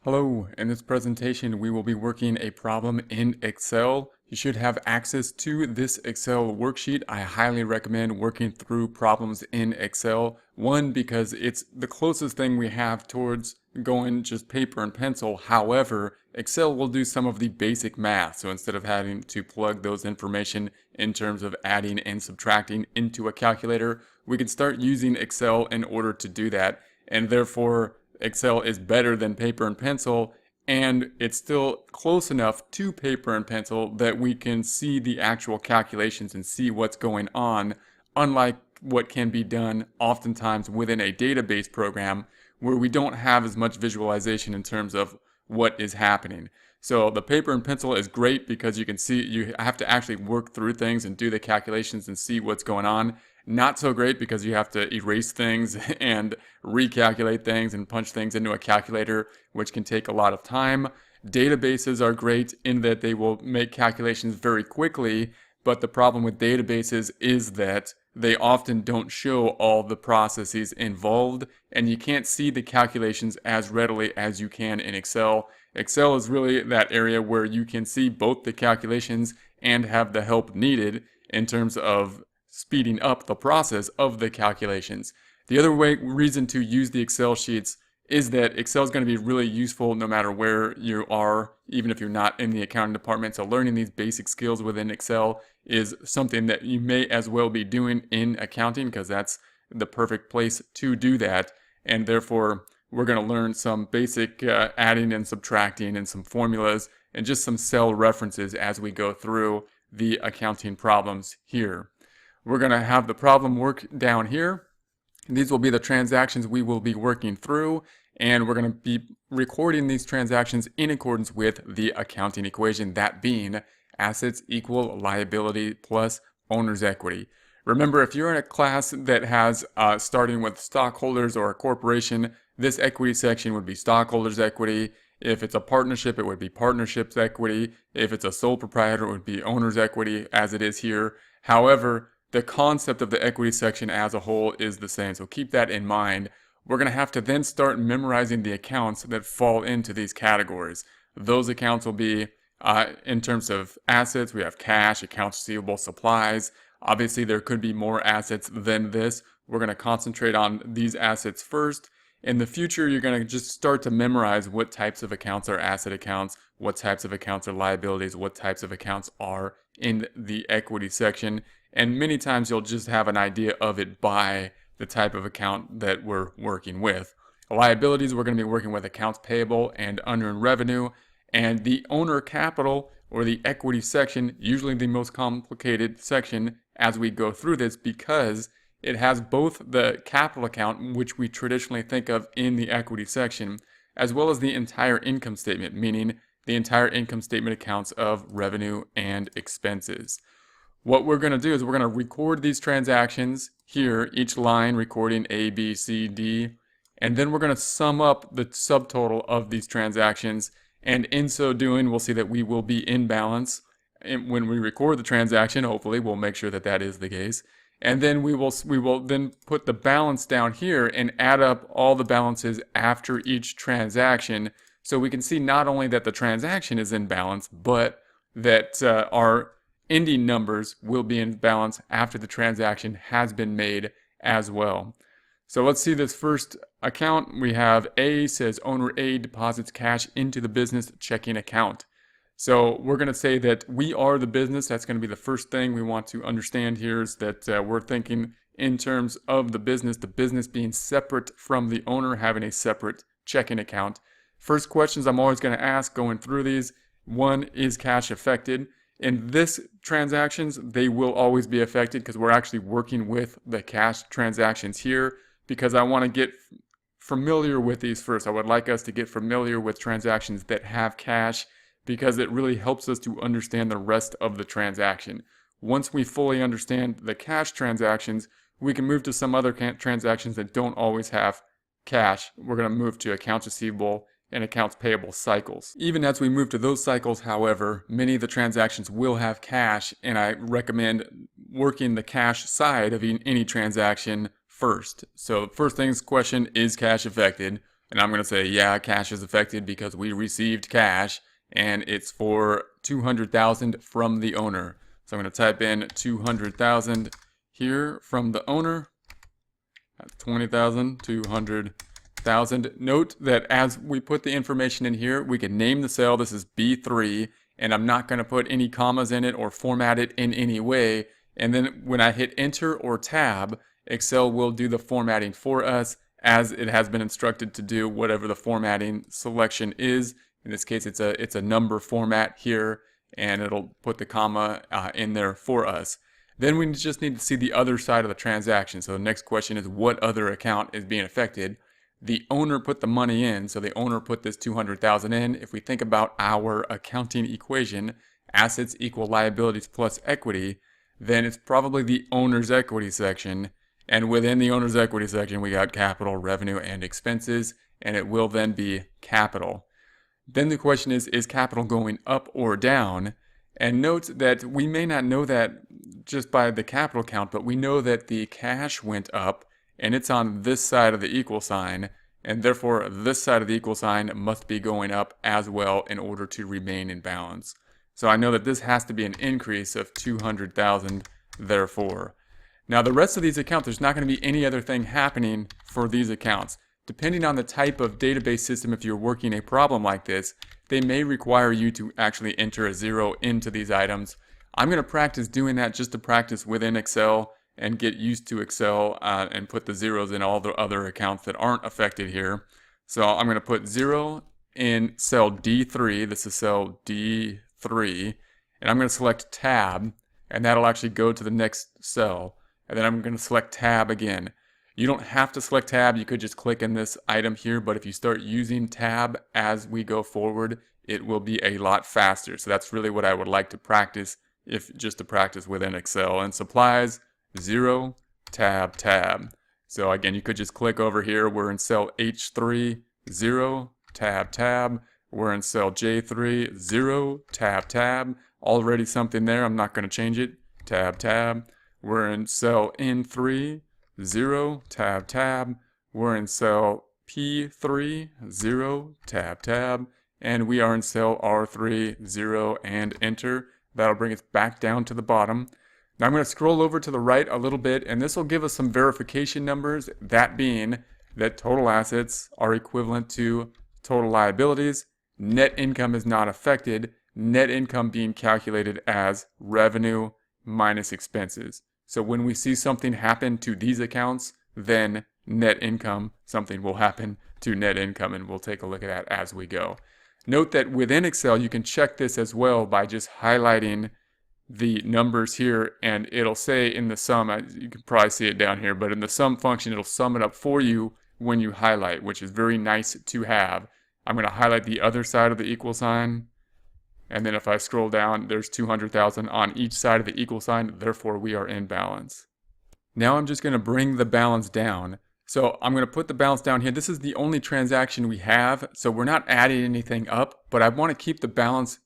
Hello, in this presentation we will be working a problem in Excel. You should have access to this Excel worksheet. I highly recommend working through problems in Excel. One, because it's the closest thing we have towards going just paper and pencil. However, Excel will do some of the basic math. So instead of having to plug those information in terms of adding and subtracting into a calculator, we can start using Excel in order to do that. And therefore, Excel is better than paper and pencil, and it's still close enough to paper and pencil that we can see the actual calculations and see what's going on, unlike what can be done oftentimes within a database program where we don't have as much visualization in terms of what is happening. So the paper and pencil is great because you can see, you have to actually work through things and do the calculations and see what's going on. Not so great because you have to erase things and recalculate things and punch things into a calculator, which can take a lot of time. Databases are great in that they will make calculations very quickly, but the problem with databases is that they often don't show all the processes involved, and you can't see the calculations as readily as you can in Excel. Excel is really that area where you can see both the calculations and have the help needed in terms of speeding up the process of the calculations. The other reason to use the Excel sheets is that Excel is going to be really useful no matter where you are, even if you're not in the accounting department. So learning these basic skills within Excel is something that you may as well be doing in accounting because that's the perfect place to do that. And therefore, we're going to learn some basic adding and subtracting and some formulas and just some cell references as we go through the accounting problems here. We're going to have the problem work down here. These will be the transactions we will be working through, and we're going to be recording these transactions in accordance with the accounting equation, that being assets equal liability plus owner's equity. Remember, if you're in a class that has starting with stockholders or a corporation, this equity section would be stockholders' equity. If it's a partnership, it would be partnership's equity. If it's a sole proprietor, it would be owner's equity, as it is here. However, the concept of the equity section as a whole is the same, so keep that in mind. We're going to have to then start memorizing the accounts that fall into these categories. Those accounts will be, in terms of assets, we have cash, accounts receivable, supplies. Obviously, there could be more assets than this. We're going to concentrate on these assets first. In the future, you're going to just start to memorize what types of accounts are asset accounts, what types of accounts are liabilities, what types of accounts are in the equity section. And many times you'll just have an idea of it by the type of account that we're working with. Liabilities, we're going to be working with accounts payable and unearned revenue. And the owner capital, or the equity section, usually the most complicated section as we go through this because it has both the capital account, which we traditionally think of in the equity section, as well as the entire income statement, meaning the entire income statement accounts of revenue and expenses. What we're going to do is we're going to record these transactions here, each line recording A, B, C, D, and then we're going to sum up the subtotal of these transactions, and in so doing, we'll see that we will be in balance. And when we record the transaction, hopefully we'll make sure that that is the case, and then we will then put the balance down here and add up all the balances after each transaction, so we can see not only that the transaction is in balance, but that our ending numbers will be in balance after the transaction has been made as well. So let's see this first account. We have A says owner A deposits cash into the business checking account. So we're going to say that we are the business. That's going to be the first thing we want to understand here, is that we're thinking in terms of the business being separate from the owner, having a separate checking account. First questions I'm always going to ask going through these. One, is cash affected? In this transactions, they will always be affected because we're actually working with the cash transactions here, because I want to get familiar with these first. I would like us to get familiar with transactions that have cash because it really helps us to understand the rest of the transaction. Once we fully understand the cash transactions, we can move to some other transactions that don't always have cash. We're going to move to accounts receivable and accounts payable cycles. Even as we move to those cycles, however, many of the transactions will have cash, and I recommend working the cash side of any transaction first. So first things question, is cash affected? And I'm going to say, yeah, cash is affected because we received cash and it's for 200,000 from the owner. So I'm going to type in 200,000 here from the owner. That's 20,000, 200,000. Note that as we put the information in here, we can name the cell. This is B3, and I'm not going to put any commas in it or format it in any way. And then when I hit enter or tab, Excel will do the formatting for us as it has been instructed to do whatever the formatting selection is. In this case, it's a number format here, and it'll put the comma in there for us. Then we just need to see the other side of the transaction. So the next question is, what other account is being affected? The owner put the money in, so the owner put this 200,000 in. If we think about our accounting equation, assets equal liabilities plus equity, then it's probably the owner's equity section. And within the owner's equity section, we got capital, revenue, and expenses, and it will then be capital. Then the question is capital going up or down? And note that we may not know that just by the capital count, but we know that the cash went up, and it's on this side of the equal sign, and therefore this side of the equal sign must be going up as well in order to remain in balance. So I know that this has to be an increase of 200,000, therefore. Now the rest of these accounts, there's not going to be any other thing happening for these accounts. Depending on the type of database system, if you're working a problem like this, they may require you to actually enter a 0 into these items. I'm going to practice doing that just to practice within Excel and get used to Excel and put the zeros in all the other accounts that aren't affected here. So I'm going to put 0 in cell D3. This is cell D3. And I'm going to select tab, and that'll actually go to the next cell. And then I'm going to select tab again. You don't have to select tab. You could just click in this item here, but if you start using tab as we go forward, it will be a lot faster. So that's really what I would like to practice, if just to practice within Excel. And supplies, 0, tab, tab. So again, you could just click over here. We're in cell H3, 0, tab, tab. We're in cell J3, 0, tab, tab. Already something there. I'm not going to change it. Tab, tab. We're in cell N3, 0, tab, tab. We're in cell P3, 0, tab, tab. And we are in cell R3, 0, and enter. That'll bring us back down to the bottom. Now I'm going to scroll over to the right a little bit, and this will give us some verification numbers, that being that total assets are equivalent to total liabilities. Net income is not affected. Net income being calculated as revenue minus expenses. So when we see something happen to these accounts, then net income, something will happen to net income, and we'll take a look at that as we go. Note that within Excel, you can check this as well by just highlighting the numbers here, and it'll say in the sum, you can probably see it down here, but in the sum function, it'll sum it up for you when you highlight, which is very nice to have. I'm going to highlight the other side of the equal sign. And then if I scroll down, there's 200,000 on each side of the equal sign. Therefore, we are in balance. Now I'm just going to bring the balance down. So I'm going to put the balance down here. This is the only transaction we have. So we're not adding anything up, but I want to keep the balance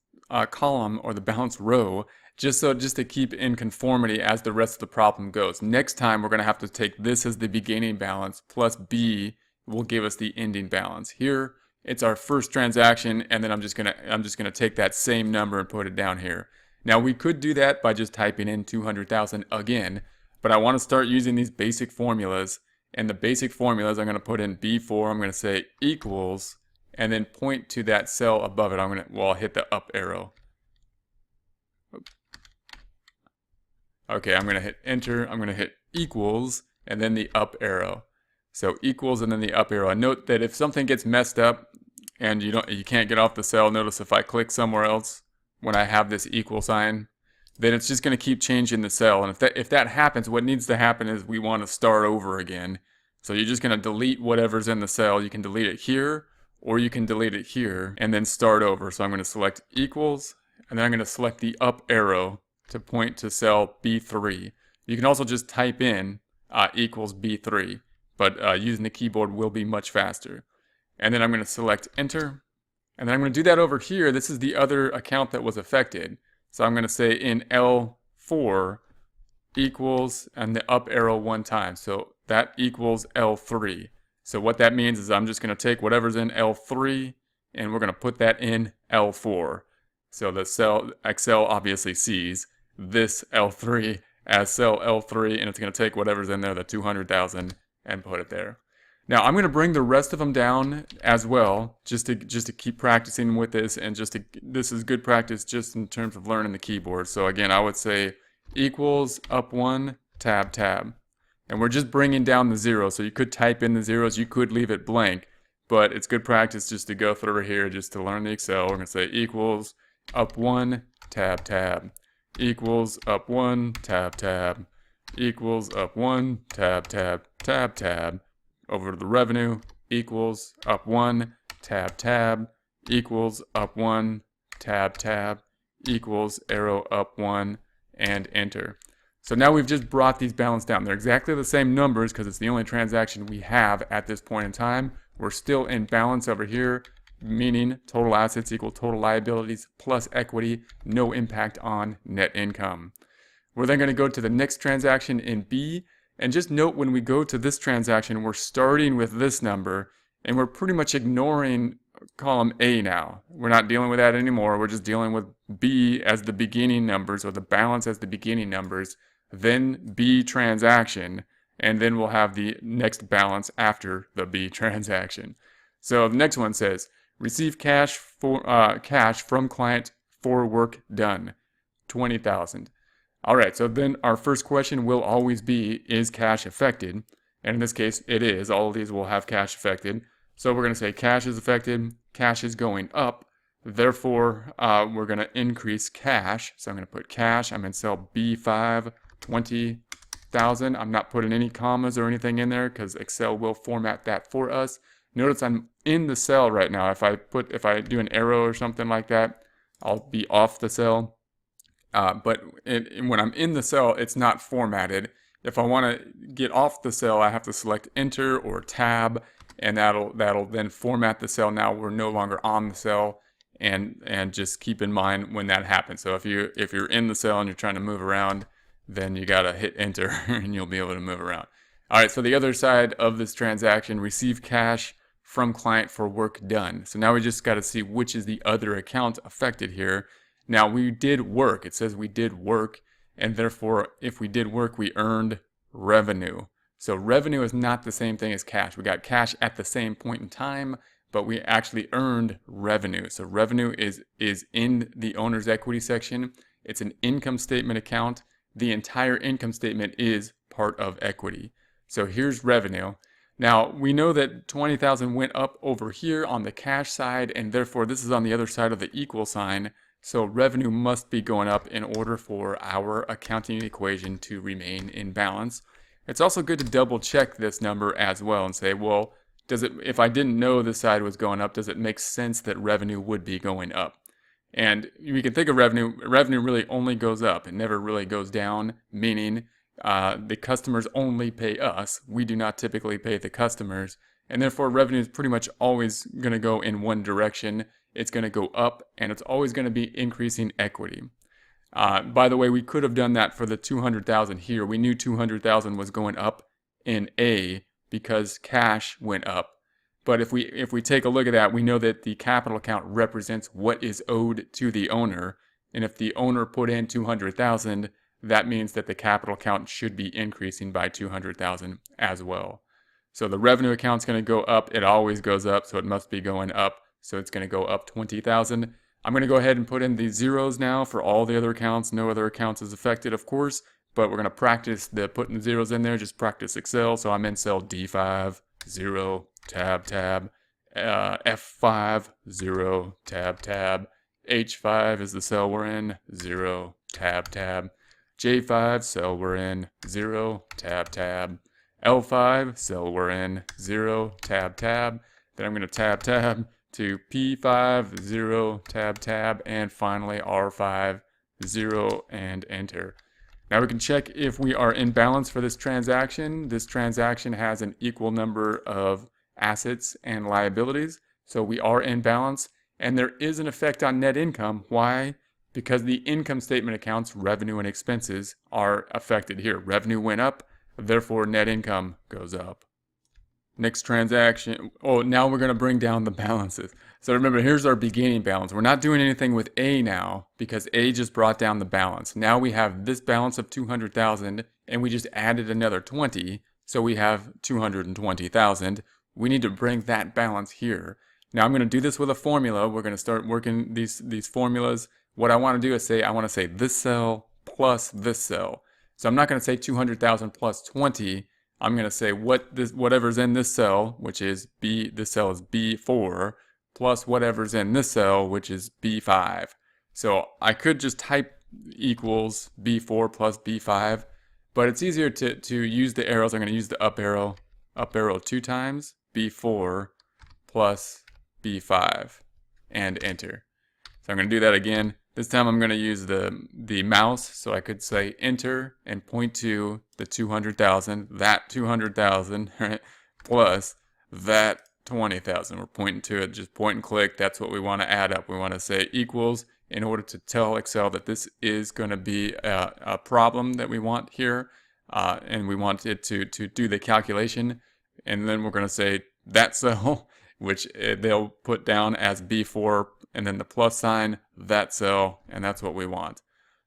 column or the balance row just to keep in conformity as the rest of the problem goes. Next time, we're going to have to take this as the beginning balance plus B will give us the ending balance. Here, it's our first transaction, and then I'm just gonna take that same number and put it down here. Now we could do that by just typing in 200,000 again, but I want to start using these basic formulas. And the basic formulas, I'm going to put in B4. I'm going to say equals, and then point to that cell above it. I'll hit the up arrow. Okay, I'm going to hit enter. I'm going to hit equals, and then the up arrow. So equals and then the up arrow. And note that if something gets messed up and you can't get off the cell, notice if I click somewhere else when I have this equal sign, then it's just going to keep changing the cell. And if that happens, what needs to happen is we want to start over again. So you're just going to delete whatever's in the cell. You can delete it here, or you can delete it here and then start over. So I'm going to select equals, and then I'm going to select the up arrow to point to cell B3. You can also just type in equals B3. But using the keyboard will be much faster. And then I'm going to select enter. And then I'm going to do that over here. This is the other account that was affected. So I'm going to say in L4 equals and the up arrow one time. So that equals L3. So what that means is I'm just going to take whatever's in L3 and we're going to put that in L4. So the cell Excel obviously sees this L3 as cell L3, and it's going to take whatever's in there, the 200,000, and put it there. Now I'm going to bring the rest of them down as well, just to keep practicing with this, and this is good practice just in terms of learning the keyboard. So again, I would say equals up 1 tab tab, and we're just bringing down the zero. So you could type in the zeros, you could leave it blank, but it's good practice just to go through here just to learn the Excel. We're going to say equals up 1 tab tab, equals up 1 tab tab, equals up 1 tab tab tab tab. Over to the revenue, equals up 1 tab tab, equals up 1 tab tab, equals arrow up 1, and enter. So now we've just brought these balance down. They're exactly the same numbers because it's the only transaction we have at this point in time. We're still in balance over here, meaning total assets equal total liabilities plus equity, no impact on net income. We're then going to go to the next transaction in B. And just note, when we go to this transaction, we're starting with this number, and we're pretty much ignoring column A now. We're not dealing with that anymore. We're just dealing with B as the beginning numbers, or the balance as the beginning numbers, then B transaction, and then we'll have the next balance after the B transaction. So the next one says, receive cash from client for work done, 20,000. All right, so then our first question will always be, is cash affected? And in this case, it is. All of these will have cash affected. So we're going to say cash is affected, cash is going up. Therefore, we're going to increase cash. So I'm going to put cash. I'm in cell B5, 20,000. I'm not putting any commas or anything in there because Excel will format that for us. Notice I'm in the cell right now. If I do an arrow or something like that, I'll be off the cell. But when I'm in the cell, it's not formatted. If I want to get off the cell, I have to select Enter or Tab, and that'll then format the cell. Now we're no longer on the cell, and just keep in mind when that happens. So if you're in the cell and you're trying to move around, then you gotta hit Enter, and you'll be able to move around. All right. So the other side of this transaction, receive cash from client for work done. So now we just got to see which is the other account affected here. Now we did work. It says we did work, and therefore if we did work, we earned revenue. So revenue is not the same thing as cash. We got cash at the same point in time, but we actually earned revenue. So revenue is in the owner's equity section. It's an income statement account. The entire income statement is part of equity. So here's revenue. Now we know that 20,000 went up over here on the cash side, and therefore this is on the other side of the equal sign. So revenue must be going up in order for our accounting equation to remain in balance. It's also good to double check this number as well and say, well, if I didn't know this side was going up, does it make sense that revenue would be going up? And we can think of revenue really only goes up. It never really goes down, meaning the customers only pay us. We do not typically pay the customers. And therefore revenue is pretty much always going to go in one direction. It's going to go up, and it's always going to be increasing equity. By the way, we could have done that for the 200,000 here. We knew 200,000 was going up in A because cash went up. But if we take a look at that, we know that the capital account represents what is owed to the owner. And if the owner put in 200,000, that means that the capital account should be increasing by 200,000 as well. So the revenue account's going to go up. It always goes up, so it must be going up. So it's going to go up 20,000. I'm going to go ahead and put in the zeros now for all the other accounts. No other accounts is affected, of course, but we're going to practice putting the zeros in there. Just practice Excel. So I'm in cell D5, 0, tab, tab, F5, 0, tab, tab, H5 is the cell we're in, 0, tab, tab, J5, cell we're in, 0, tab, tab, L5, cell we're in, 0, tab, tab. Then I'm going to tab, tab to P5, 0, tab, tab, and finally R5, 0, and enter. Now we can check if we are in balance for this transaction. This transaction has an equal number of assets and liabilities, so we are in balance, and there is an effect on net income. Why? Because the income statement accounts, revenue and expenses, are affected here. Revenue went up, therefore net income goes up. Next transaction. Oh, now we're going to bring down the balances. So remember, here's our beginning balance. We're not doing anything with A now because A just brought down the balance. Now we have this balance of 200,000 and we just added another 20. So we have 220,000. We need to bring that balance here. Now I'm going to do this with a formula. We're going to start working these formulas. What I want to do is say, I want to say this cell plus this cell. So I'm not going to say 200,000 plus 20. I'm going to say whatever's in this cell, which is B, this cell is B4, plus whatever's in this cell, which is B5. So I could just type equals B4 plus B5, but it's easier to use the arrows. I'm going to use the up arrow 2 times, B4 plus B5, and enter. So I'm going to do that again. This time I'm going to use the mouse, so I could say enter and point to the 200,000, that 200,000, right, plus that 20,000. We're pointing to it, just point and click. That's what we want to add up. We want to say equals in order to tell Excel that this is going to be a problem that we want here, and we want it to do the calculation. And then we're going to say that cell, which they'll put down as B4, and then the plus sign, that cell, and that's what we want.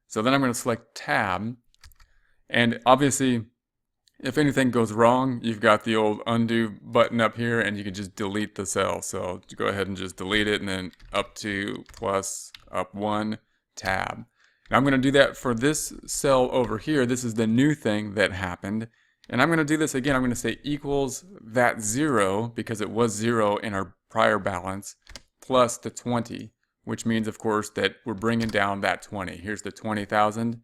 So then I'm going to select tab, and obviously if anything goes wrong, you've got the old undo button up here and you can just delete the cell. So go ahead and just delete it, and then up 2 plus up 1 tab. Now I'm going to do that for this cell over here. This is the new thing that happened. And I'm going to do this again. I'm going to say equals that 0, because it was 0 in our prior balance, plus the 20, which means, of course, that we're bringing down that 20. Here's the 20,000.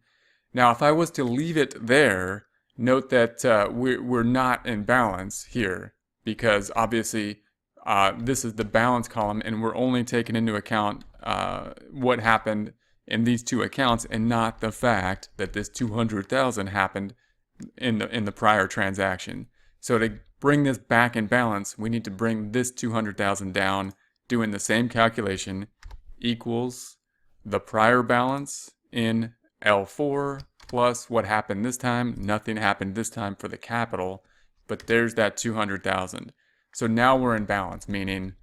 Now, if I was to leave it there, note that we're not in balance here, because obviously this is the balance column, and we're only taking into account what happened in these two accounts, and not the fact that this 200,000 happened in the prior transaction. So to bring this back in balance, we need to bring this 200,000 down, doing the same calculation, equals the prior balance in L4 plus what happened this time. Nothing happened this time for the capital, but there's that 200,000. So now we're in balance, meaning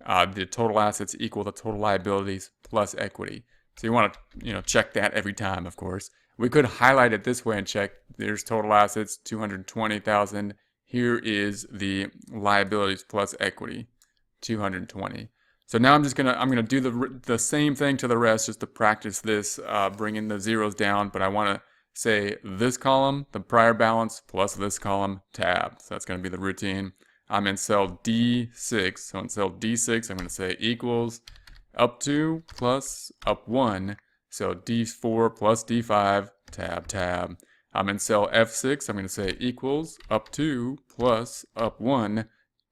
the total assets equal the total liabilities plus equity. So you want to check that every time, of course. We could highlight it this way and check there's total assets 220,000. Here is the liabilities plus equity, 220. So now I'm gonna do the same thing to the rest, just to practice this, bringing the zeros down. But I want to say this column, the prior balance, plus this column, tab. So that's going to be the routine. I'm in cell D6. So in cell D6, I'm going to say equals up 2 plus up 1. So D4 plus D5, tab, tab. I'm in cell F6. I'm going to say equals up 2 plus up 1,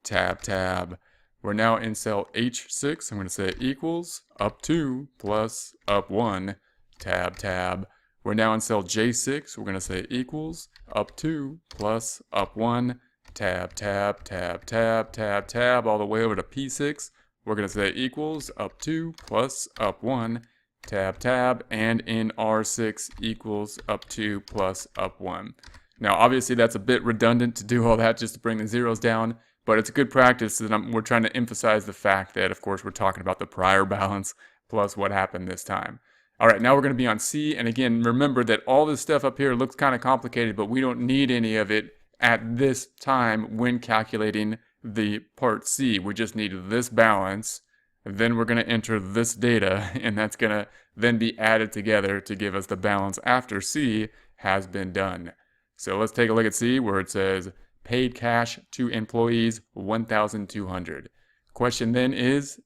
tab, tab. We're now in cell H6. I'm going to say equals up 2 plus up 1, tab, tab. We're now in cell J6. We're going to say equals up 2 plus up 1, tab, tab, tab, tab, tab, tab, all the way over to P6. We're going to say equals up 2 plus up 1, tab, tab, and in R6 equals up 2 plus up 1. Now, obviously, that's a bit redundant to do all that just to bring the zeros down, but it's a good practice that we're trying to emphasize the fact that, of course, we're talking about the prior balance plus what happened this time. All right, now we're going to be on C, and again, remember that all this stuff up here looks kind of complicated, but we don't need any of it at this time when calculating the part C. We just need this balance. Then we're going to enter this data, and that's going to then be added together to give us the balance after C has been done. So let's take a look at C, where it says paid cash to employees 1,200. Question then is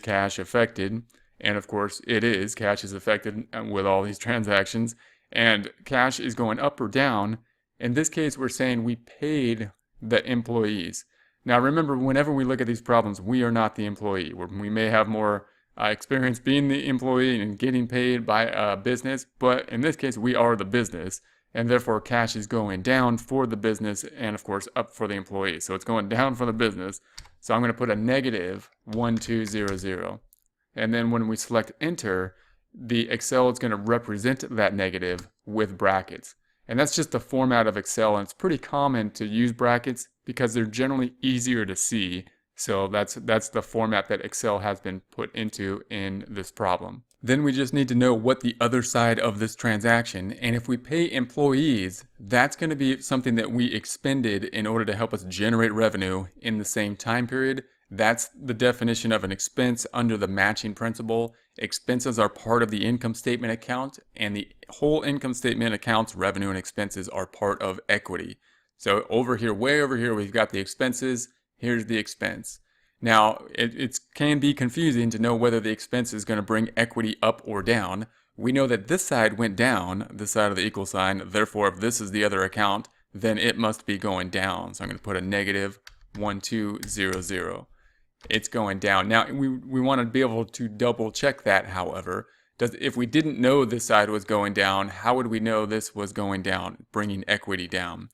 cash affected? And of course it is. Cash is affected with all these transactions, and cash is going up or down. In this case, we're saying we paid the employees. Now remember, whenever we look at these problems, we are not the employee. We may have more experience being the employee and getting paid by a business, but in this case, we are the business, and therefore cash is going down for the business and, of course, up for the employee. So it's going down for the business. So I'm going to put a negative 1200. And then when we select enter, the Excel is going to represent that negative with brackets. And that's just the format of Excel, and it's pretty common to use brackets because they're generally easier to see. So that's the format that Excel has been put into in this problem. Then we just need to know what the other side of this transaction, and if we pay employees, that's going to be something that we expended in order to help us generate revenue in the same time period. That's the definition of an expense under the matching principle. Expenses are part of the income statement account, and the whole income statement account's revenue and expenses are part of equity. So over here, way over here, we've got the expenses. Here's the expense. Now, it can be confusing to know whether the expense is going to bring equity up or down. We know that this side went down, this side of the equal sign. Therefore, if this is the other account, then it must be going down. So I'm going to put a negative 1200. It's going down. Now, we want to be able to double check that, however. If we didn't know this side was going down, how would we know this was going down, bringing equity down?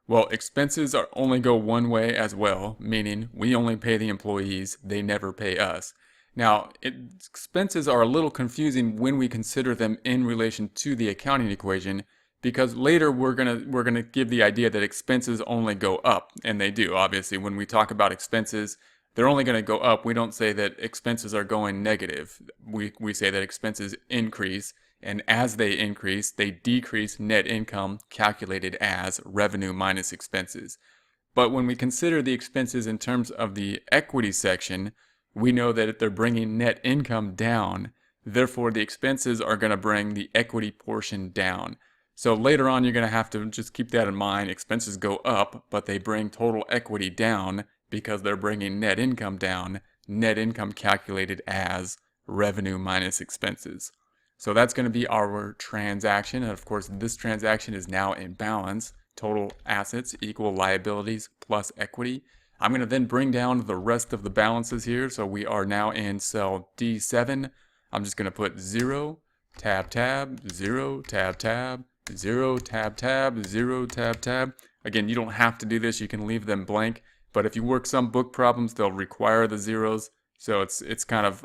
Well, expenses only go one way as well, meaning we only pay the employees, they never pay us. Now, expenses are a little confusing when we consider them in relation to the accounting equation, because later we're gonna give the idea that expenses only go up, and they do. Obviously, when we talk about expenses, they're only going to go up. We don't say that expenses are going negative. We say that expenses increase, and as they increase, they decrease net income calculated as revenue minus expenses. But when we consider the expenses in terms of the equity section, we know that they're bringing net income down. Therefore, the expenses are going to bring the equity portion down. So later on, you're going to have to just keep that in mind. Expenses go up, but they bring total equity down because they're bringing net income down. Net income calculated as revenue minus expenses. So that's going to be our transaction. And of course, this transaction is now in balance. Total assets equal liabilities plus equity. I'm going to then bring down the rest of the balances here. So we are now in cell D7. I'm just going to put 0, tab, tab, 0, tab, tab, 0, tab, tab, 0, tab, tab. Again, you don't have to do this. You can leave them blank. But if you work some book problems, they'll require the zeros. So it's kind of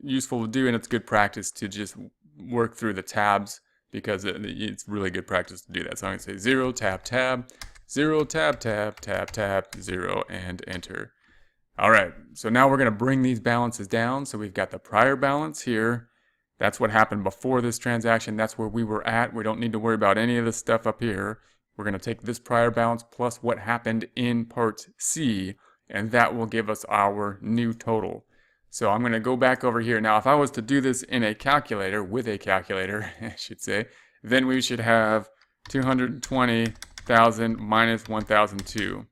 useful to do, and it's good practice to just work through the tabs, because it's really good practice to do that. So I'm going to say 0, tab, tab, 0, tab, tab, tab, tab, 0, and enter. All right, so now we're going to bring these balances down. So we've got the prior balance here. That's what happened before this transaction. That's where we were at. We don't need to worry about any of this stuff up here. We're going to take this prior balance plus what happened in part C, and that will give us our new total. So I'm going to go back over here. Now, if I was to do this in a calculator, with a calculator, I should say, then we should have 220,000 minus 1,002.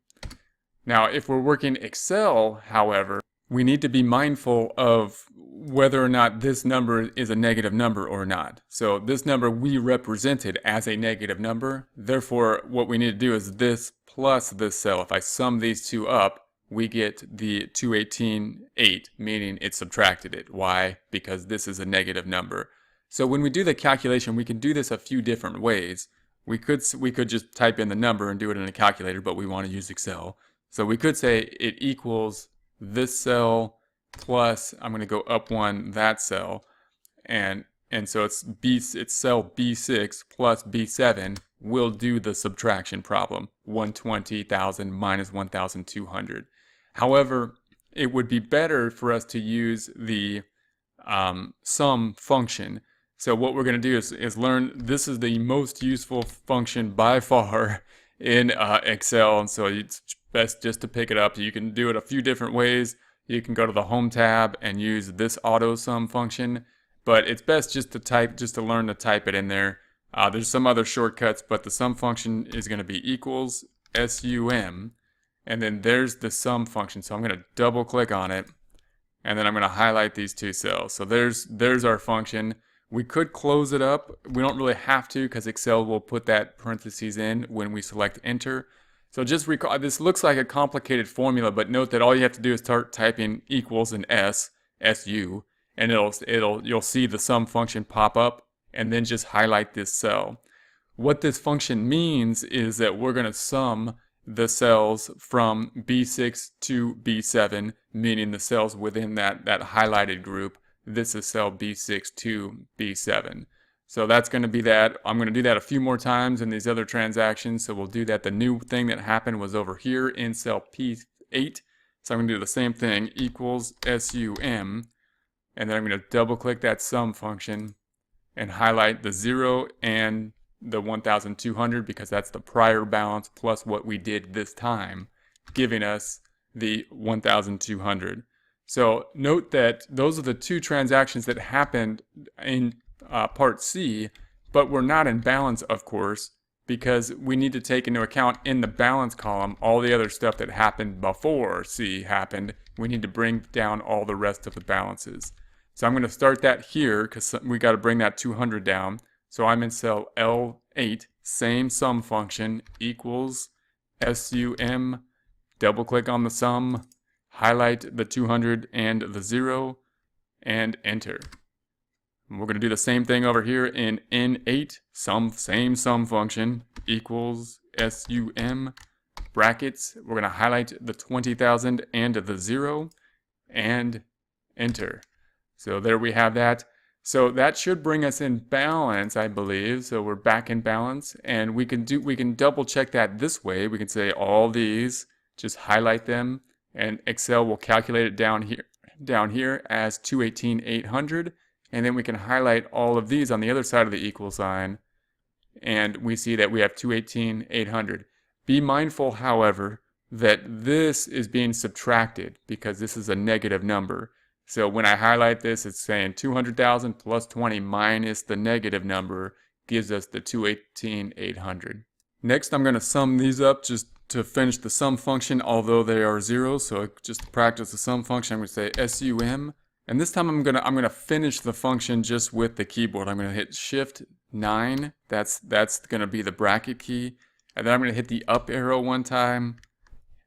Now, if we're working Excel, however, we need to be mindful of whether or not this number is a negative number or not. So this number we represented as a negative number. Therefore, what we need to do is this plus this cell. If I sum these two up, we get the 218,8, meaning it subtracted it. Why? Because this is a negative number. So when we do the calculation, we can do this a few different ways. We could just type in the number and do it in a calculator, but we want to use Excel. So we could say it equals this cell plus, I'm going to go up one, that cell, and so it's cell B6 plus B7 will do the subtraction problem, 120,000 minus 1,200. However, it would be better for us to use the sum function. So what we're going to do is learn, this is the most useful function by far in Excel, and so it's best just to pick it up. You can do it a few different ways. You can go to the Home tab and use this auto sum function, but it's best just to learn to type it in there. There's some other shortcuts, but the sum function is going to be equals SUM, and then there's the sum function. So I'm going to double click on it, and then I'm going to highlight these two cells. So there's our function. We could close it up. We don't really have to, because Excel will put that parentheses in when we select enter. So just recall, this looks like a complicated formula, but note that all you have to do is start typing equals and SU, and you'll see the sum function pop up, and then just highlight this cell. What this function means is that we're going to sum the cells from B6 to B7, meaning the cells within that highlighted group. This is cell B6 to B7. So that's going to be that. I'm going to do that a few more times in these other transactions. So we'll do that. The new thing that happened was over here in cell P8. So I'm going to do the same thing, equals SUM. And then I'm going to double click that sum function and highlight the 0 and the 1,200 because that's the prior balance plus what we did this time, giving us the 1,200. So note that those are the two transactions that happened in part C, but we're not in balance, of course, because we need to take into account in the balance column all the other stuff that happened before C happened. We need to bring down all the rest of the balances. So I'm going to start that here because we got to bring that 200 down. So I'm in cell L8, same sum function, equals SUM, double click on the sum, highlight the 200 and the 0, and enter. And we're going to do the same thing over here in N8, same sum function, equals SUM, brackets. We're going to highlight the 20,000 and the 0, and enter. So there we have that. So that should bring us in balance, I believe. So we're back in balance, and we can double check that this way. We can say all these, just highlight them, and Excel will calculate it down here as 218,800, and then we can highlight all of these on the other side of the equal sign, and we see that we have 218,800. Be mindful, however, that this is being subtracted because this is a negative number. So when I highlight this, it's saying 200,000 plus 20 minus the negative number gives us the 218,800. Next, I'm going to sum these up just to finish the sum function, although they are zeros. So just to practice the sum function, I'm going to say SUM. And this time I'm going to finish the function just with the keyboard. I'm going to hit Shift 9. That's going to be the bracket key. And then I'm going to hit the up arrow one time,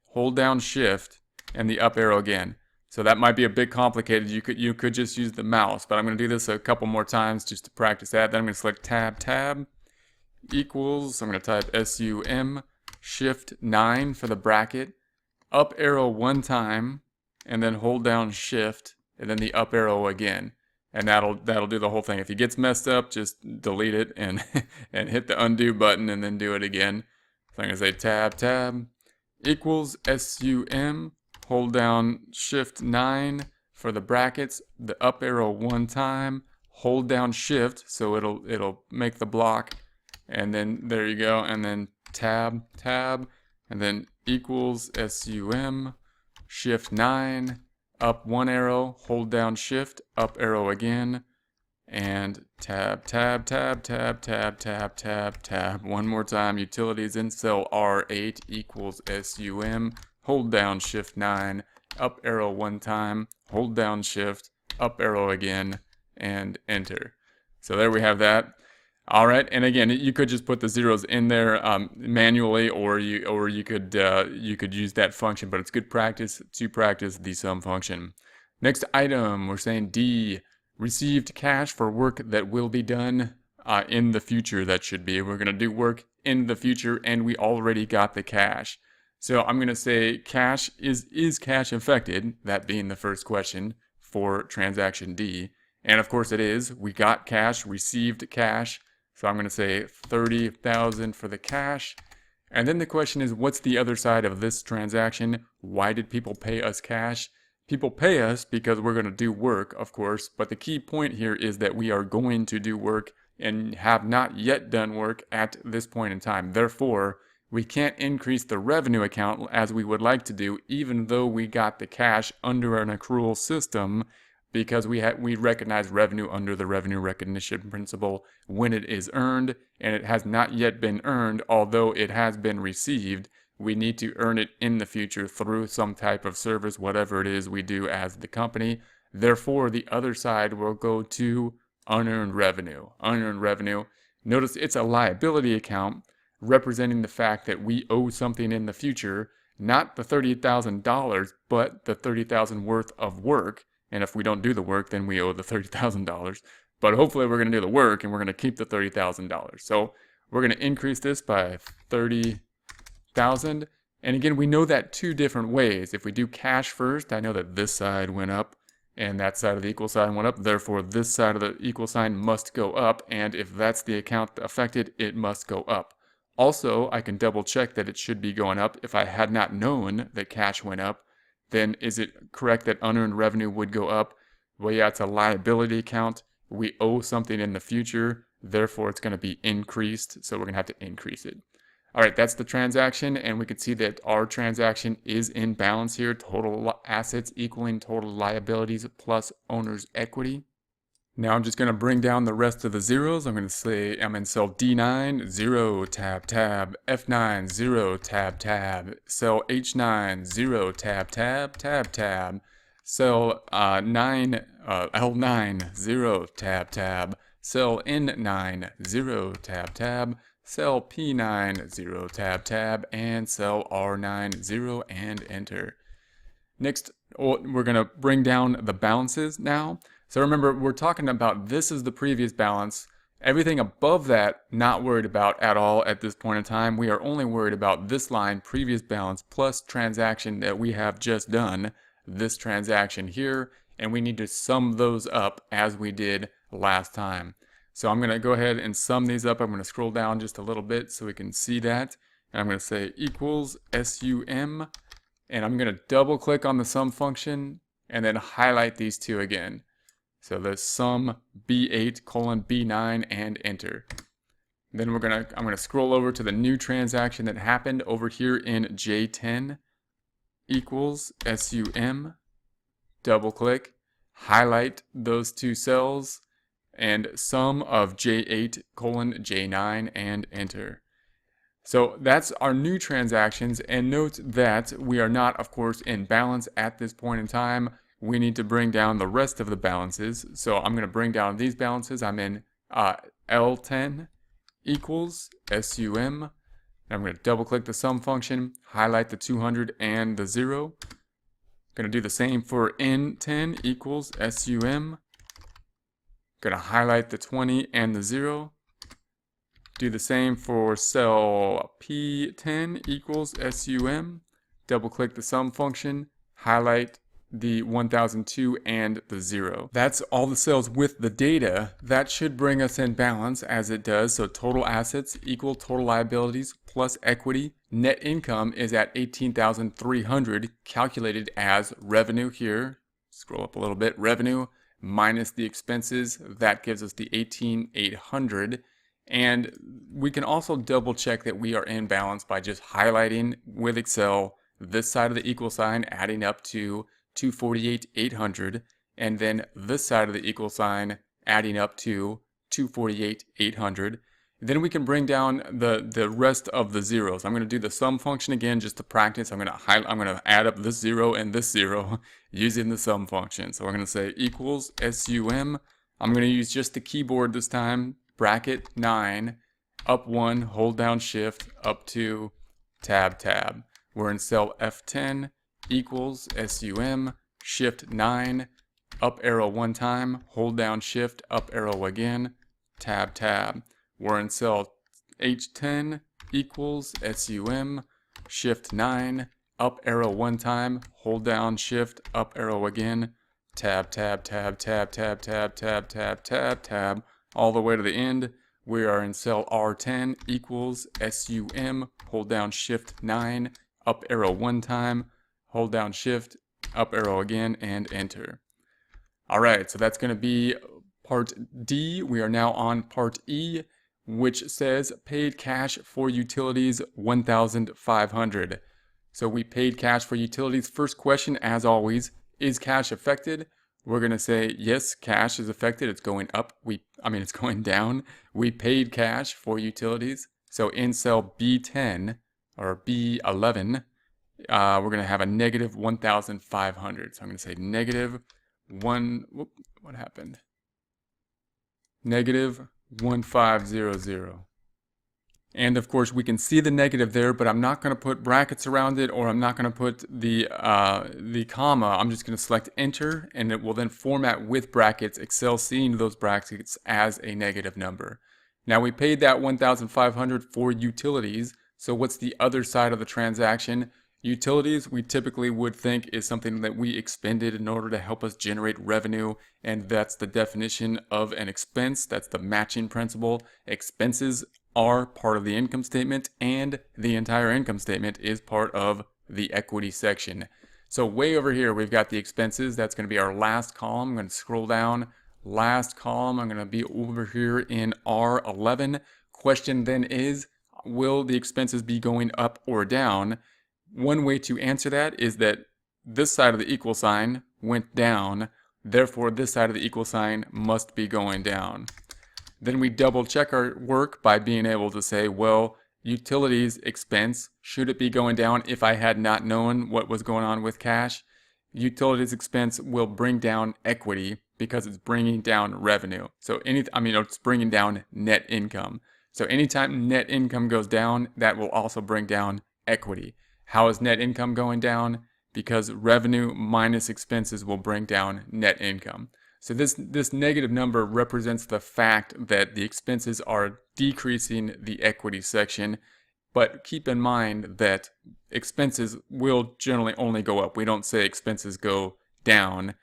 hold down Shift, and the up arrow again. So that might be a bit complicated. You could just use the mouse, but I'm going to do this a couple more times just to practice that. Then I'm going to select Tab, equals. So I'm going to type SUM, Shift 9 for the bracket, up arrow one time, and then hold down Shift, and then the up arrow again. And that'll do the whole thing. If it gets messed up, just delete it and and hit the undo button and then do it again. So I'm going to say Tab, equals SUM. Hold down Shift 9 for the brackets, the up arrow one time, hold down Shift so it'll make the block, and then there you go, and then Tab, and then equals SUM, Shift 9, up one arrow, hold down Shift, up arrow again, and Tab. One more time, utilities in cell R8 equals SUM. Hold down Shift 9, up arrow one time, hold down Shift, up arrow again, and enter. So there we have that. All right, and again, you could just put the zeros in there manually, or you could use that function. But it's good practice to practice the sum function. Next item, we're saying D, received cash for work that will be done in the future. That should be. We're going to do work in the future, and we already got the cash. So I'm going to say cash is cash affected, that being the first question for transaction D. And of course it is. We got cash, received cash. So I'm going to say 30,000 for the cash. And then the question is, what's the other side of this transaction? Why did people pay us cash? People pay us because we're going to do work, of course. But the key point here is that we are going to do work and have not yet done work at this point in time. Therefore, we can't increase the revenue account as we would like to do, even though we got the cash under an accrual system, because we recognize revenue under the revenue recognition principle when it is earned, and it has not yet been earned, although it has been received. We need to earn it in the future through some type of service, whatever it is we do as the company. Therefore, the other side will go to unearned revenue. Unearned revenue. Notice it's a liability account, representing the fact that we owe something in the future, not the $30,000, but the $30,000 worth of work. And if we don't do the work, then we owe the $30,000. But hopefully we're going to do the work and we're going to keep the $30,000. So we're going to increase this by 30,000. And again, we know that two different ways. If we do cash first, I know that this side went up and that side of the equal sign went up. Therefore, this side of the equal sign must go up, and if that's the account affected, it must go up. Also, I can double check that it should be going up. If I had not known that cash went up, then is it correct that unearned revenue would go up? Well, yeah, it's a liability account. We owe something in the future, therefore it's going to be increased, so we're going to have to increase it. All right, that's the transaction, and we can see that our transaction is in balance here. Total assets equaling total liabilities plus owner's equity. Now I'm just going to bring down the rest of the zeros. I'm going to say I'm in cell D9, 0, tab, tab, F9, 0, tab, tab, cell H9, 0, tab, tab, tab, tab, cell L9, 0, tab, tab, cell N9, 0, tab, tab, cell P9, 0, tab, tab, and cell R9, 0, and enter. Next, we're going to bring down the balances now. So remember, we're talking about this is the previous balance. Everything above that, not worried about at all at this point in time. We are only worried about this line, previous balance, plus transaction that we have just done, this transaction here, and we need to sum those up as we did last time. So I'm going to go ahead and sum these up. I'm going to scroll down just a little bit so we can see that. And I'm going to say equals SUM, and I'm going to double click on the sum function and then highlight these two again. So the sum B8 colon B9 and enter. Then I'm gonna scroll over to the new transaction that happened over here in J10 equals SUM, double click, highlight those two cells, and sum of J8 colon J9 and enter. So that's our new transactions, and note that we are not, of course, in balance at this point in time. We need to bring down the rest of the balances. So I'm going to bring down these balances. I'm in L10 equals SUM. I'm going to double click the sum function, highlight the 200 and the 0. Going to do the same for N10 equals SUM. Going to highlight the 20 and the 0. Do the same for cell P10 equals SUM. Double click the sum function, highlight the 1002 and the 0. That's all the cells with the data. That should bring us in balance as it does. So total assets equal total liabilities plus equity. Net income is at 18,300 calculated as revenue here. Scroll up a little bit. Revenue minus the expenses. That gives us the 18,800. And we can also double check that we are in balance by just highlighting with Excel this side of the equal sign adding up to 248,800, and then this side of the equal sign adding up to 248,800. Then we can bring down the rest of the zeros. I'm going to do the sum function again just to practice. I'm going to add up this 0 and this 0 using the sum function. So we're going to say equals SUM. I'm going to use just the keyboard this time. Bracket 9, up 1, hold down shift, up 2, tab tab. We're in cell F10. Equals SUM, shift 9, up arrow one time, hold down shift, up arrow again, tab tab. We're in cell H10 equals SUM, shift 9, up arrow one time, hold down shift, up arrow again, tab tab tab tab tab tab tab tab tab tab, all the way to the end. We are in cell R10 equals SUM, hold down shift 9, up arrow one time, hold down shift, up arrow again, and enter. All right, so that's going to be part D. We are now on part E, which says paid cash for utilities 1,500. So we paid cash for utilities. First question, as always, is cash affected? We're going to say yes, cash is affected. It's going up. It's going down. We paid cash for utilities. So in cell B10 or B11, we're going to have a negative 1,500. So I'm going to say negative what happened? Negative 1,500. And of course we can see the negative there, but I'm not going to put brackets around it, or I'm not going to put the comma. I'm just going to select enter, and it will then format with brackets, Excel seeing those brackets as a negative number. Now we paid that 1,500 for utilities. So what's the other side of the transaction? Utilities, we typically would think is something that we expended in order to help us generate revenue, and that's the definition of an expense. That's the matching principle. Expenses are part of the income statement, and the entire income statement is part of the equity section. So way over here, we've got the expenses. That's going to be our last column. I'm going to scroll down. Last column, I'm going to be over here in R11. Question then is, will the expenses be going up or down? One way to answer that is that this side of the equal sign went down, therefore this side of the equal sign must be going down. Then we double check our work by being able to say, well, utilities expense, should it be going down if I had not known what was going on with cash? Utilities expense will bring down equity because it's bringing down revenue. So it's bringing down net income. So anytime net income goes down, that will also bring down equity. How is net income going down? Because revenue minus expenses will bring down net income. So this negative number represents the fact that the expenses are decreasing the equity section, but keep in mind that expenses will generally only go up. We don't say expenses go down,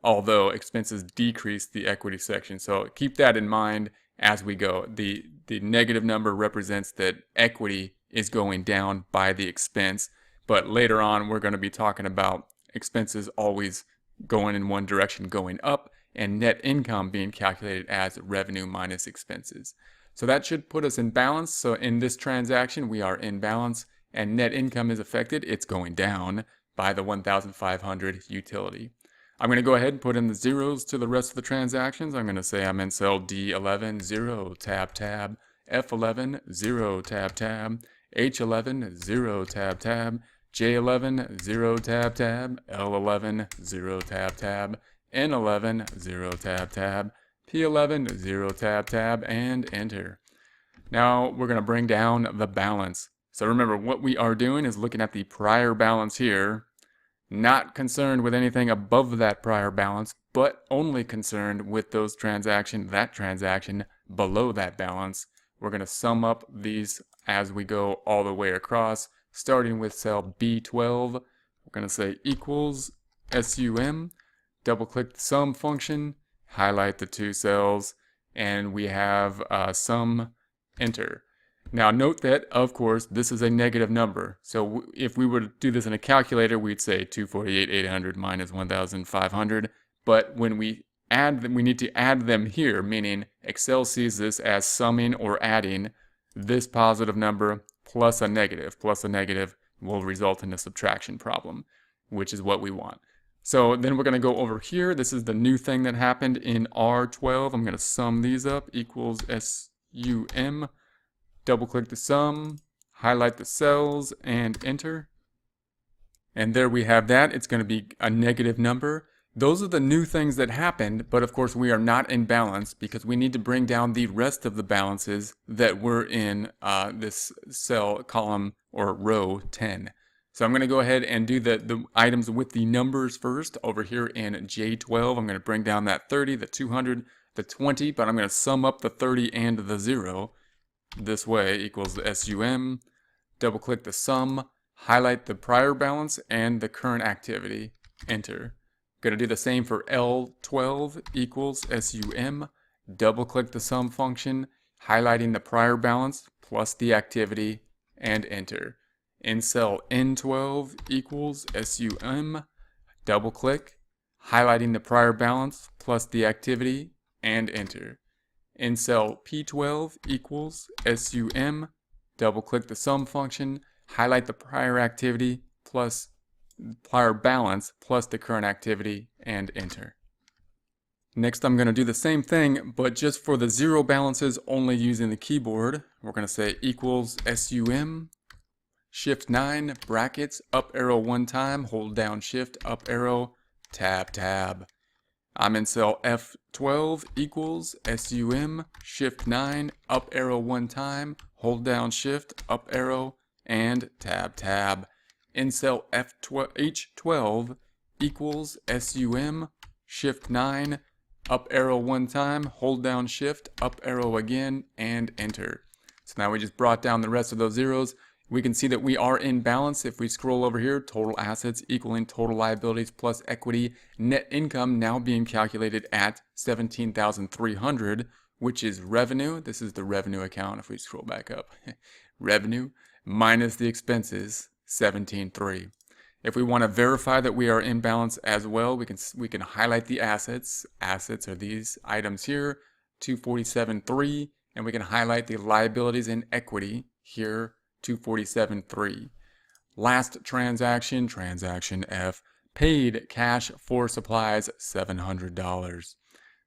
although expenses decrease the equity section. So keep that in mind as we go. The negative number represents that equity is going down by the expense, but later on we're going to be talking about expenses always going in one direction, going up, and net income being calculated as revenue minus expenses. So that should put us in balance. So in this transaction we are in balance, and net income is affected. It's going down by the 1,500 utility. I'm going to go ahead and put in the zeros to the rest of the transactions. I'm going to say I'm in cell D11, 0, tab, tab, F11, 0, tab, tab, H11, 0, tab, tab, J11, 0, tab, tab, L11, 0, tab, tab, N11, 0, tab, tab, P11, 0, tab, tab, and enter. Now we're going to bring down the balance. So remember, what we are doing is looking at the prior balance here, not concerned with anything above that prior balance, but only concerned with that transaction below that balance. We're going to sum up these as we go all the way across, starting with cell B12. We're going to say equals SUM, double click the sum function, highlight the two cells, and we have sum, enter. Now note that, of course, this is a negative number. So if we were to do this in a calculator, we'd say 248,800 minus 1,500. But when we add them, we need to add them here, meaning Excel sees this as summing or adding this positive number plus a negative. Plus a negative will result in a subtraction problem, which is what we want. So then we're going to go over here. This is the new thing that happened in R12. I'm going to sum these up, equals SUM. Double click the sum, highlight the cells, and enter. And there we have that. It's going to be a negative number. Those are the new things that happened, but of course we are not in balance because we need to bring down the rest of the balances that were in this cell, column, or row 10. So I'm going to go ahead and do the items with the numbers first. Over here in J12, I'm going to bring down that 30, the 200, the 20, but I'm going to sum up the 30 and the 0. This way equals the SUM, double click the sum, highlight the prior balance and the current activity, enter. Going to do the same for L12 equals SUM, double click the sum function, highlighting the prior balance plus the activity, and enter. In cell N12 equals SUM, double click, highlighting the prior balance plus the activity, and enter. In cell P12 equals SUM, double click the sum function, highlight the prior activity plus prior balance plus the current activity, and enter. Next I'm going to do the same thing, but just for the zero balances only using the keyboard. We're going to say equals SUM, shift 9, brackets, up arrow one time, hold down shift, up arrow, tab, tab. I'm in cell F12 equals SUM, shift 9, up arrow one time, hold down shift, up arrow, and tab, tab. In cell H12 equals SUM, shift 9, up arrow one time, hold down shift, up arrow again, and enter. So now we just brought down the rest of those zeros. We can see that we are in balance. If we scroll over here, total assets equaling total liabilities plus equity, net income now being calculated at 17,300, which is revenue. This is the revenue account. If we scroll back up, revenue minus the expenses, 17,300. If we want to verify that we are in balance as well, we can highlight the assets. Assets are these items here, 247.3, and we can highlight the liabilities and equity here, 247.3. Last transaction, transaction F, paid cash for supplies, $700.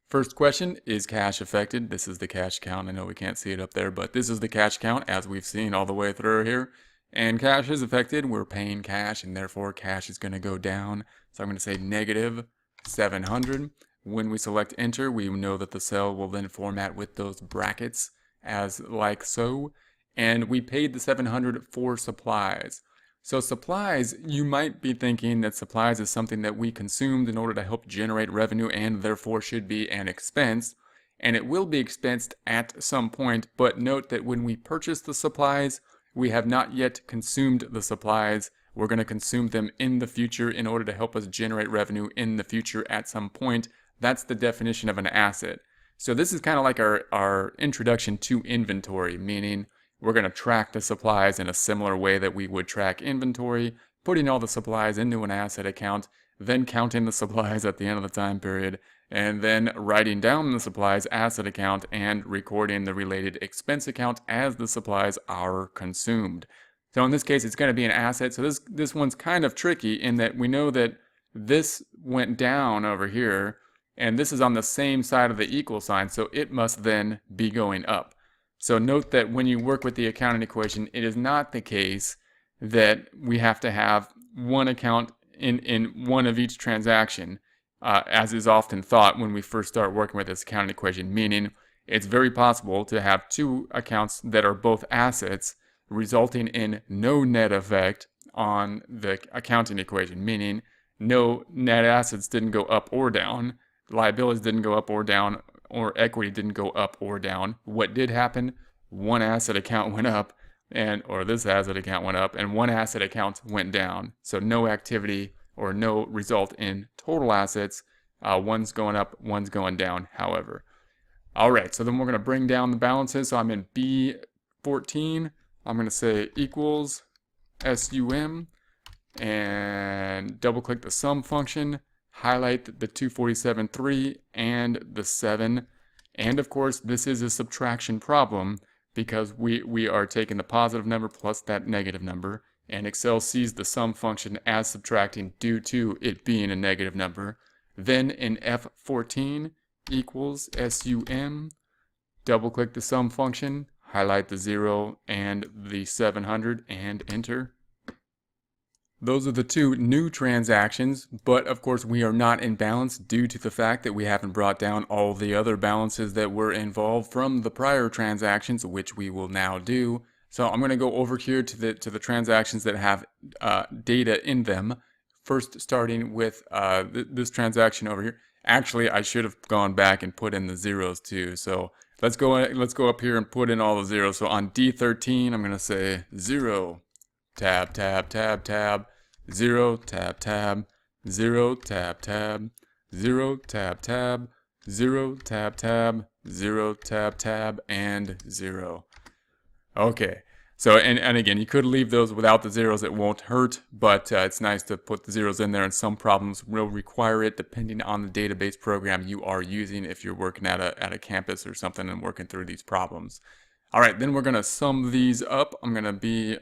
First question, is cash affected? This is the cash count. I know we can't see it up there, but this is the cash count as we've seen all the way through here. And cash is affected. We're paying cash, and therefore cash is going to go down. So I'm going to say negative 700. When we select enter, we know that the cell will then format with those brackets as like so. And we paid the 700 for supplies. So supplies, you might be thinking that supplies is something that we consumed in order to help generate revenue and therefore should be an expense. And it will be expensed at some point, but note that when we purchase the supplies, we have not yet consumed the supplies. We're going to consume them in the future in order to help us generate revenue in the future at some point. That's the definition of an asset. So this is kind of like our introduction to inventory, meaning we're going to track the supplies in a similar way that we would track inventory, putting all the supplies into an asset account, then counting the supplies at the end of the time period, and then writing down the supplies asset account and recording the related expense account as the supplies are consumed. So in this case, it's going to be an asset. So this one's kind of tricky in that we know that this went down over here, and this is on the same side of the equal sign, so it must then be going up. So note that when you work with the accounting equation, it is not the case that we have to have one account in one of each transaction, as is often thought when we first start working with this accounting equation, meaning it's very possible to have two accounts that are both assets, resulting in no net effect on the accounting equation, meaning no net assets didn't go up or down, liabilities didn't go up or down, or equity didn't go up or down. What did happen? One asset account went up, or this asset account went up, and one asset account went down. So no activity or no result in total assets. One's going up, one's going down, however. All right, so then we're going to bring down the balances. So I'm in B14. I'm going to say equals SUM and double click the sum function, highlight the 247.3 and the 7. And of course, this is a subtraction problem because we are taking the positive number plus that negative number. And Excel sees the sum function as subtracting due to it being a negative number. Then in F14 equals SUM, double click the sum function, highlight the 0 and the 700 and enter. Those are the two new transactions, but of course we are not in balance due to the fact that we haven't brought down all the other balances that were involved from the prior transactions, which we will now do. So I'm going to go over here to the transactions that have data in them. First, starting with this transaction over here. Actually, I should have gone back and put in the zeros too. So let's go up here and put in all the zeros. So on D13, I'm going to say 0, tab, tab, tab, tab, 0, tab, tab, 0, tab, tab, 0, tab, tab, 0, tab, tab, 0, tab, tab, and 0. Okay. So, and again, you could leave those without the zeros, it won't hurt, but it's nice to put the zeros in there, and some problems will require it depending on the database program you are using if you're working at a campus or something and working through these problems. All right, then we're going to sum these up. I'm going to be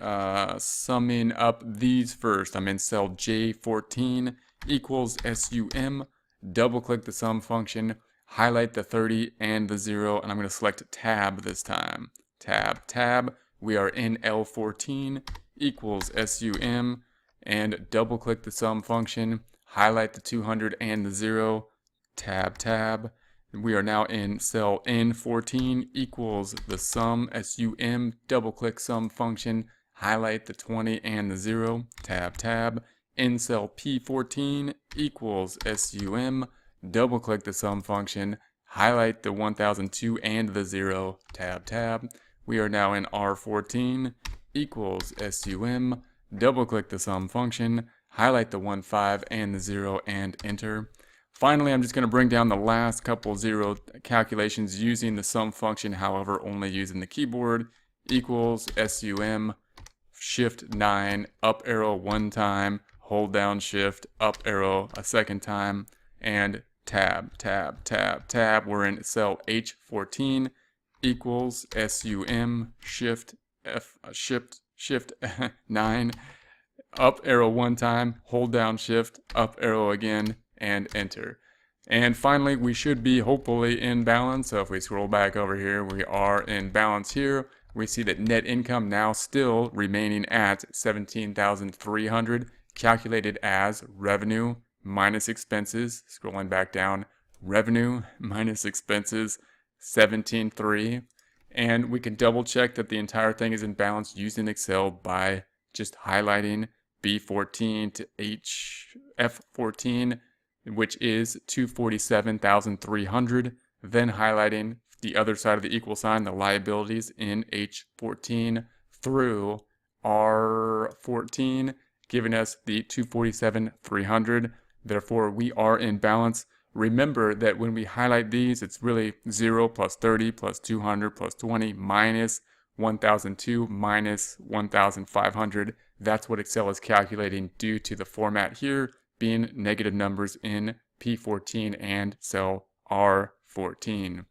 summing up these first. I'm in cell J14 equals SUM, double click the sum function, highlight the 30 and the 0, and I'm going to select tab this time. Tab, tab. We are in L14 equals SUM, and double click the sum function, highlight the 200 and the 0, tab, tab. We are now in cell N14 equals the sum, SUM, double click sum function, highlight the 20 and the 0, tab, tab. In cell P14 equals SUM, double click the sum function, highlight the 1002 and the 0, tab, tab. We are now in R14 equals SUM, double click the sum function, highlight the 1, 5 and the 0 and enter. Finally, I'm just going to bring down the last couple zero calculations using the sum function, however, only using the keyboard, equals SUM, shift 9, up arrow one time, hold down shift, up arrow a second time, and tab, tab, tab, tab. We're in cell H14, equals SUM, shift 9, up arrow one time, hold down shift, up arrow again, and enter. And finally, we should be hopefully in balance. So if we scroll back over here, we are in balance here. We see that net income now still remaining at 17,300, calculated as revenue minus expenses. Scrolling back down, revenue minus expenses, 17,300. And we can double check that the entire thing is in balance using Excel by just highlighting B14 to F14, which is 247,300, then highlighting the other side of the equal sign, the liabilities in H14 through R14, giving us the 247,300. Therefore, we are in balance. Remember that when we highlight these, it's really 0 plus 30 plus 200 plus 20 minus 1,002 minus 1,500. That's what Excel is calculating due to the format here being negative numbers in P14 and cell R14.